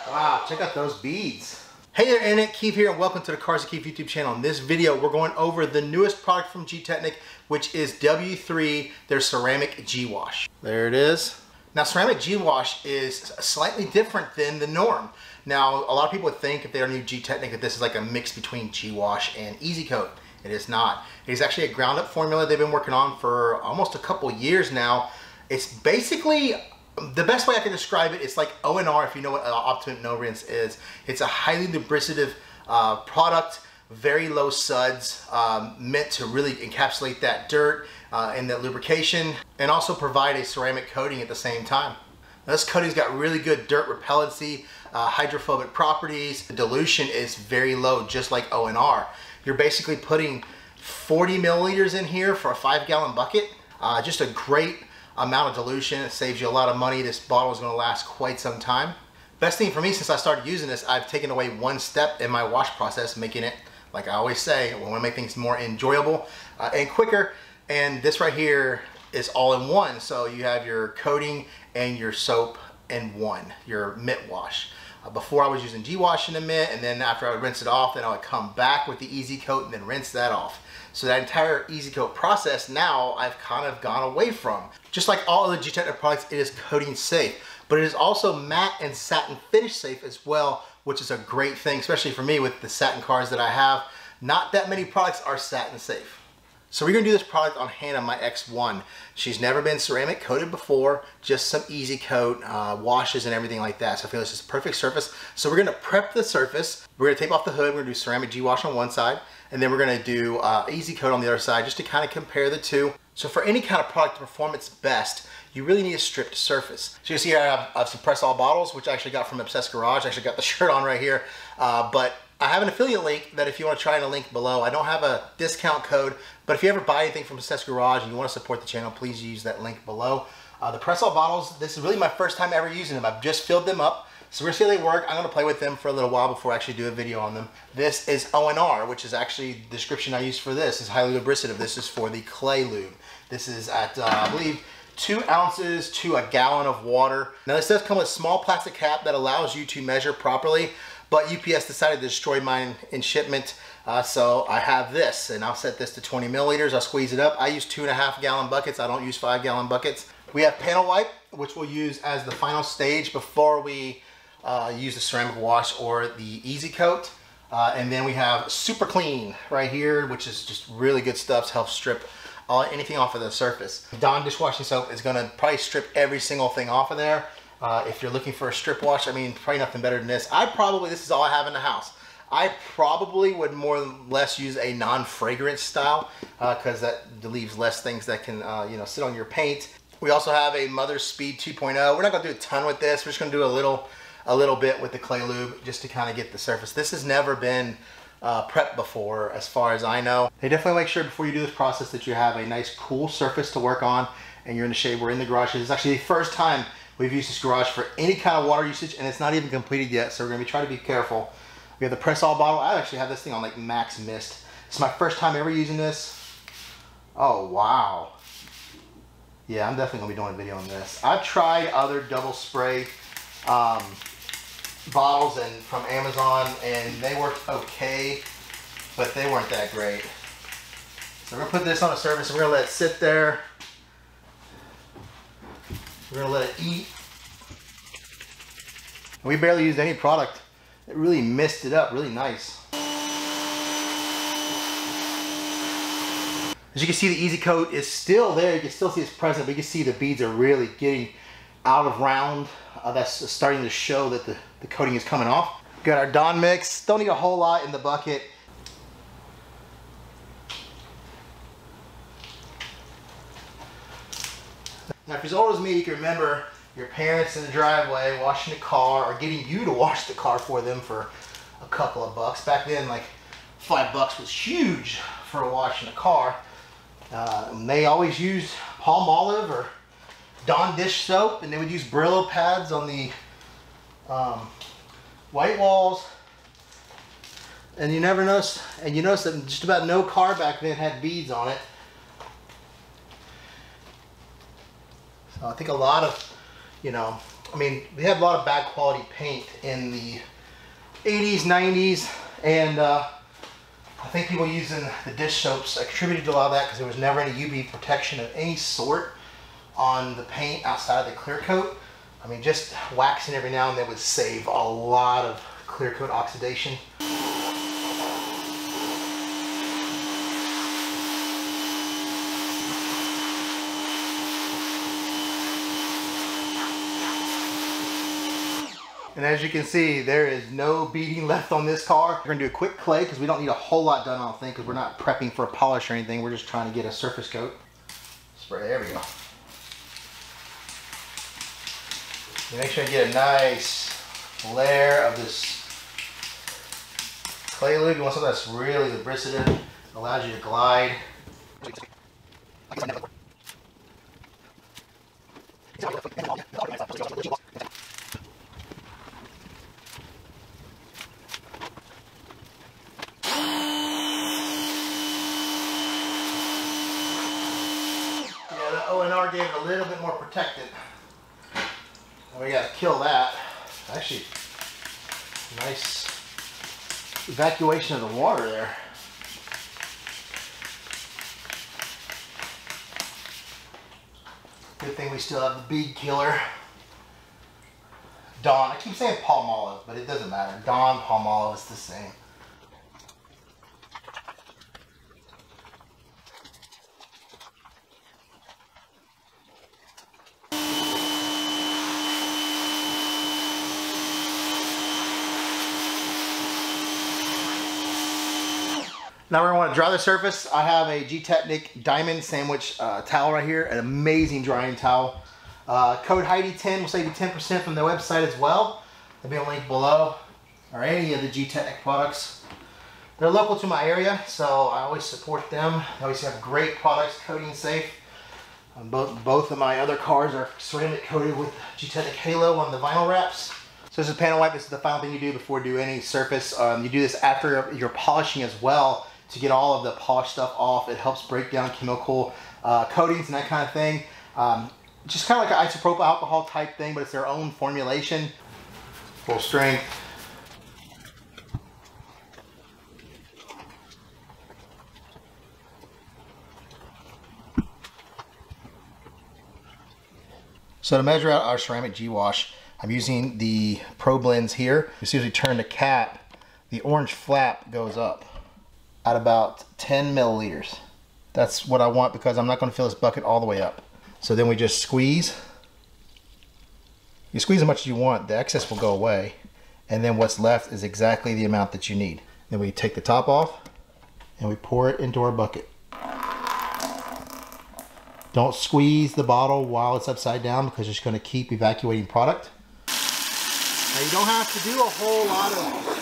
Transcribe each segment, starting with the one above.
Wow, check out those beads. Hey there, Internet, Keith here, and welcome to the Cars of Keith YouTube channel. In this video, we're going over the newest product from Gtechniq, which is W3, their ceramic Gwash. There it is. Now, ceramic Gwash is slightly different than the norm. Now, a lot of people would think if they're new Gtechniq that this is like a mix between Gwash and Easy Coat. It is not. It is actually a ground up formula they've been working on for almost a couple years now. It's basically, the best way I can describe it, it's like O&R, if you know what Optimum No Rinse is. It's a highly lubricative product, very low suds, meant to really encapsulate that dirt and that lubrication, and also provide a ceramic coating at the same time. Now, this coating's got really good dirt repellency, hydrophobic properties. The dilution is very low, just like O&R. You're basically putting 40 milliliters in here for a 5-gallon bucket. Just a great amount of dilution. It saves you a lot of money. This bottle is going to last quite some time. Best thing for me, since I started using this, I've taken away one step in my wash process, making it, like I always say, we want to make things more enjoyable and quicker. And this right here is all in one. So you have your coating and your soap in one, your mitt wash. Before I was using Gwash in the mitt, and then after I would rinse it off, then I would come back with the Easy Coat and then rinse that off. So that entire Easy Coat process now I've kind of gone away from. Just like all other Gtechniq products, it is coating safe, but it is also matte and satin finish safe as well, which is a great thing, especially for me with the satin cars that I have. Not that many products are satin safe. So we're gonna do this product on Hannah, my X1. She's never been ceramic coated before, just some Easy Coat, washes and everything like that. So I feel this is a perfect surface. So we're gonna prep the surface. We're gonna tape off the hood. We're gonna do ceramic Gwash on one side, and then we're gonna do Easy Coat on the other side, just to kind of compare the two. So for any kind of product to perform its best, you really need a stripped surface. So you see here I have some press all bottles, which I actually got from Obsessed Garage. I actually got the shirt on right here, but I have an affiliate link that if you want to try in a link below. I don't have a discount code, but if you ever buy anything from Obsessed Garage and you want to support the channel, please use that link below. The press all bottles, this is really my first time ever using them. I've just filled them up. So we're gonna see how they work. I'm gonna play with them for a little while before I actually do a video on them. This is O&R, which is actually the description I use for this. It's highly lubricative. This is for the clay lube. This is at, I believe, 2 ounces to a gallon of water. Now this does come with a small plastic cap that allows you to measure properly, but UPS decided to destroy mine in shipment. So I have this, and I'll set this to 20 milliliters. I'll squeeze it up. I use 2.5-gallon buckets. I don't use 5-gallon buckets. We have panel wipe, which we'll use as the final stage before we use the ceramic wash or the Easy Coat. And then we have Super Clean right here, which is just really good stuff to help strip anything off of the surface. Dawn dishwashing soap is gonna probably strip every single thing off of there. If you're looking for a strip wash, I mean, probably nothing better than this. This is all I have in the house. I probably would more or less use a non-fragrance style because that leaves less things that can you know, sit on your paint. We also have a Mother's Speed 2.0. We're not gonna do a ton with this. We're just gonna do a little bit with the clay lube just to kind of get the surface. This has never been prepped before as far as I know. They definitely make sure before you do this process that you have a nice cool surface to work on, and you're in the shade. We're in the garage. This is actually the first time we've used this garage for any kind of water usage, and it's not even completed yet, so we're gonna be trying to be careful. We have the press all bottle. I actually have this thing on like max mist. It's my first time ever using this. Oh wow. Yeah, I'm definitely gonna be doing a video on this. I've tried other double spray bottles and from Amazon, and they worked okay, but they weren't that great. So we're gonna put this on a surface and we're gonna let it sit there. We're gonna let it eat. We barely used any product. It really mist it up really nice. As you can see, the Easy Coat is still there. You can still see it's present, but you can see the beads are really getting out of round. That's starting to show that the coating is coming off. Got our Dawn mix. Don't need a whole lot in the bucket. Now, if you're as old as me, you can remember your parents in the driveway washing the car or getting you to wash the car for them for a couple of bucks. Back then, like $5 was huge for washing a car. They always used palm olive or Dawn dish soap, and they would use Brillo pads on the white walls. And you never notice, and you notice that just about no car back then had beads on it. So I think a lot of, you know, I mean, we had a lot of bad quality paint in the 80s, 90s, and I think people using the dish soaps contributed to a lot of that because there was never any UV protection of any sort on the paint outside of the clear coat. I mean, just waxing every now and then would save a lot of clear coat oxidation. And as you can see, there is no beading left on this car. We're gonna do a quick clay because we don't need a whole lot done, I don't think, because we're not prepping for a polish or anything. We're just trying to get a surface coat. Spray, there we go. You make sure you get a nice layer of this clay lube. You want something that's really lubricative, allows you to glide. ONR gave it a little bit more protected. And we got to kill that. Actually, nice evacuation of the water there. Good thing we still have the bead killer. Dawn. I keep saying Palmolive, but it doesn't matter. Dawn, Palmolive, it's the same. Now we're going to want to dry the surface. I have a Gtechniq Diamond Sandwich towel right here, an amazing drying towel. Code Heidi10 will save you 10% from their website as well. There'll be a link below, or any of the Gtechniq products. They're local to my area, so I always support them. They always have great products, coating safe. Both of my other cars are ceramic coated with Gtechniq Halo on the vinyl wraps. So this is panel wipe. This is the final thing you do before you do any surface. You do this after you're polishing as well, to get all of the polished stuff off. It helps break down chemical coatings and that kind of thing. Just kind of like an isopropyl alcohol type thing, but it's their own formulation. Full strength. So to measure out our ceramic Gwash, I'm using the Pro Blends here. As soon as we turn the cap, the orange flap goes up at about 10 milliliters. That's what I want because I'm not going to fill this bucket all the way up. So then we just squeeze. You squeeze as much as you want, the excess will go away. And then what's left is exactly the amount that you need. Then we take the top off and we pour it into our bucket. Don't squeeze the bottle while it's upside down because it's going to keep evacuating product. Now you don't have to do a whole lot of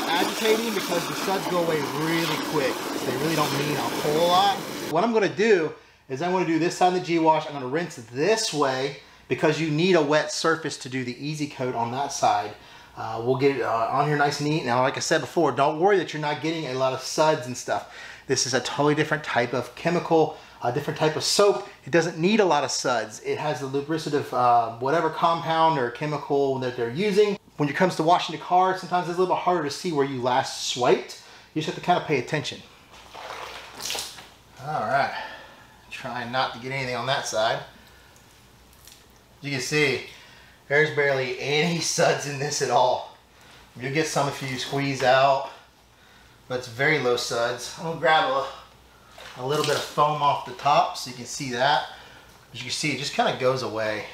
agitating because the suds go away really quick. They really don't mean a whole lot. What I'm going to do is I'm going to do this side of the Gwash. I'm going to rinse this way because you need a wet surface to do the easy coat on that side. We'll get it on here nice and neat. Now, like I said before, don't worry that you're not getting a lot of suds and stuff. This is a totally different type of chemical, a different type of soap. It doesn't need a lot of suds. It has the lubricative, whatever compound or chemical that they're using. When it comes to washing the car, sometimes it's a little bit harder to see where you last swiped. You just have to kind of pay attention. All right, trying not to get anything on that side. You can see, there's barely any suds in this at all. You'll get some if you squeeze out, but it's very low suds. I'm gonna grab a little bit of foam off the top so you can see that. As you can see, it just kind of goes away.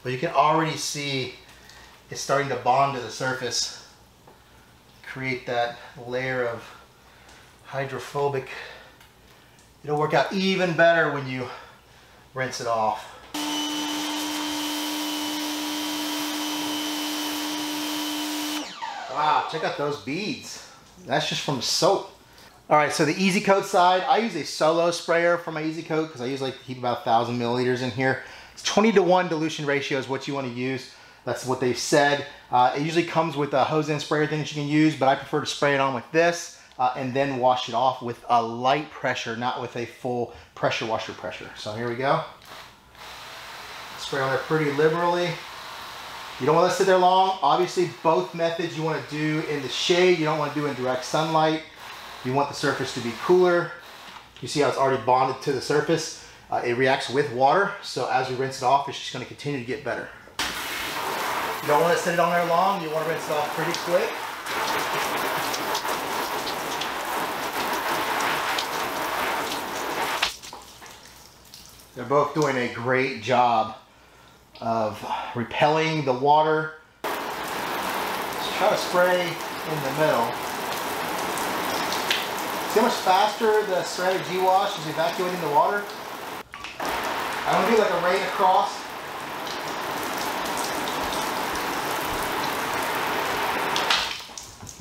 But you can already see it's starting to bond to the surface, create that layer of hydrophobic. It'll work out even better when you rinse it off. Wow, check out those beads. That's just from soap. All right, so the Easy Coat side, I use a solo sprayer for my Easy Coat because I usually like to keep about 1,000 milliliters in here. It's 20-to-1 dilution ratio is what you want to use. That's what they've said. It usually comes with a hose end sprayer thing that you can use, but I prefer to spray it on with this and then wash it off with a light pressure, not with a full pressure washer pressure. So here we go. Spray on there pretty liberally. You don't want to sit there long. Obviously, both methods you want to do in the shade. You don't want to do in direct sunlight. You want the surface to be cooler. You see how it's already bonded to the surface. It reacts with water, so as we rinse it off, it's just going to continue to get better. You don't want to sit it on there long. You want to rinse it off pretty quick. They're both doing a great job of repelling the water. Let's try to spray in the middle. See how much faster the ceramic Gwash is evacuating the water? I want to do like a rain across.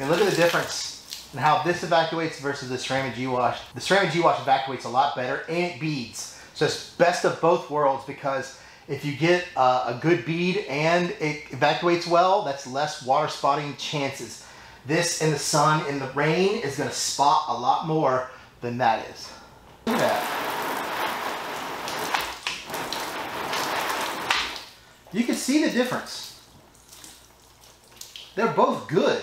And look at the difference in how this evacuates versus the ceramic Gwash. The ceramic Gwash evacuates a lot better and it beads. So it's best of both worlds, because if you get a good bead and it evacuates well, that's less water spotting chances. This in the sun, in the rain, is going to spot a lot more than that is. Look at that. You can see the difference. They're both good,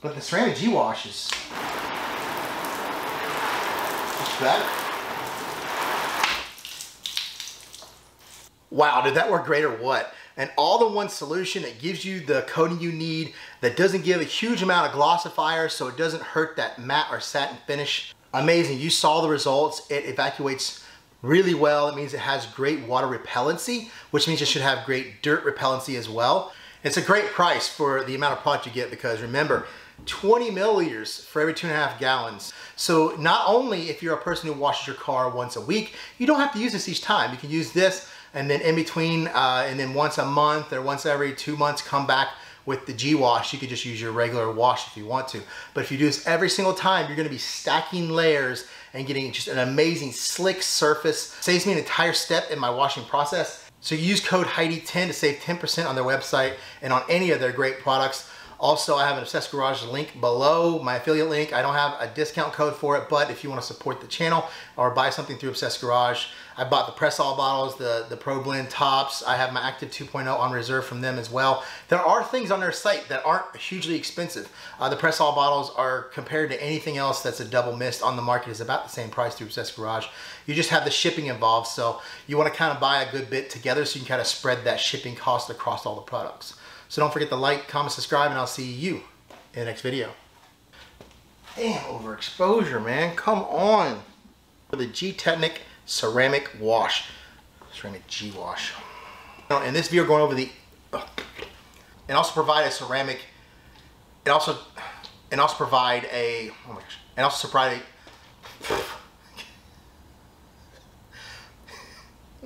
but the ceramic Gwash is much better. Wow, did that work great or what? An all-in-one solution that gives you the coating you need, that doesn't give a huge amount of glossifier so it doesn't hurt that matte or satin finish. Amazing, you saw the results. It evacuates really well. It means it has great water repellency, which means it should have great dirt repellency as well. It's a great price for the amount of product you get, because remember, 20 milliliters for every 2.5 gallons. So not only if you're a person who washes your car once a week, you don't have to use this each time. You can use this and then in between, and then once a month or once every 2 months, come back with the Gwash. You could just use your regular wash if you want to. But if you do this every single time, you're gonna be stacking layers and getting just an amazing slick surface. Saves me an entire step in my washing process. So use code Heidi10 to save 10% on their website and on any of their great products. Also, I have an Obsessed Garage link below, my affiliate link. I don't have a discount code for it, but if you want to support the channel or buy something through Obsessed Garage, I bought the press-all bottles, the Pro Blend tops. I have my Active 2.0 on reserve from them as well. There are things on their site that aren't hugely expensive. The press-all bottles are, compared to anything else that's a double mist on the market, is about the same price through Obsessed Garage. You just have the shipping involved, so you want to kind of buy a good bit together so you can kind of spread that shipping cost across all the products. So don't forget to like, comment, subscribe, and I'll see you in the next video. Damn, overexposure, man. Come on. For the Gtechniq ceramic wash. Ceramic Gwash. Now, in this video, going over the... and also provide a ceramic... And also provide a... Oh my gosh. And also provide a...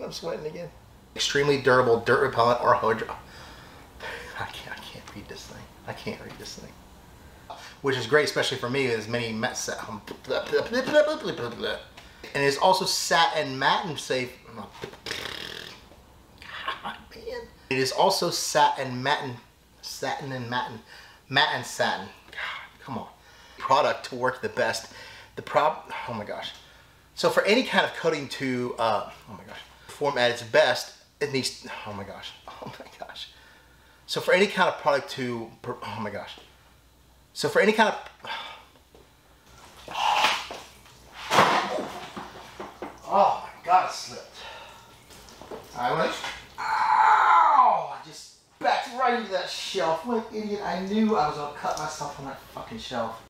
I'm sweating again. Extremely durable, dirt repellent, or hydro... I can't read this thing. I can't read this thing. Which is great, especially for me, as many and it is also satin matte and safe. God, man. It is also satin matte and satin. God, come on. Product to work the best. Oh my gosh. So for any kind of coating to, oh my gosh, perform at its best, it needs, oh my gosh. So for any kind of product to, oh my gosh. So for any kind of, oh my God, it slipped. I went, ow! I just backed right into that shelf. What an idiot. I knew I was gonna cut myself on that fucking shelf.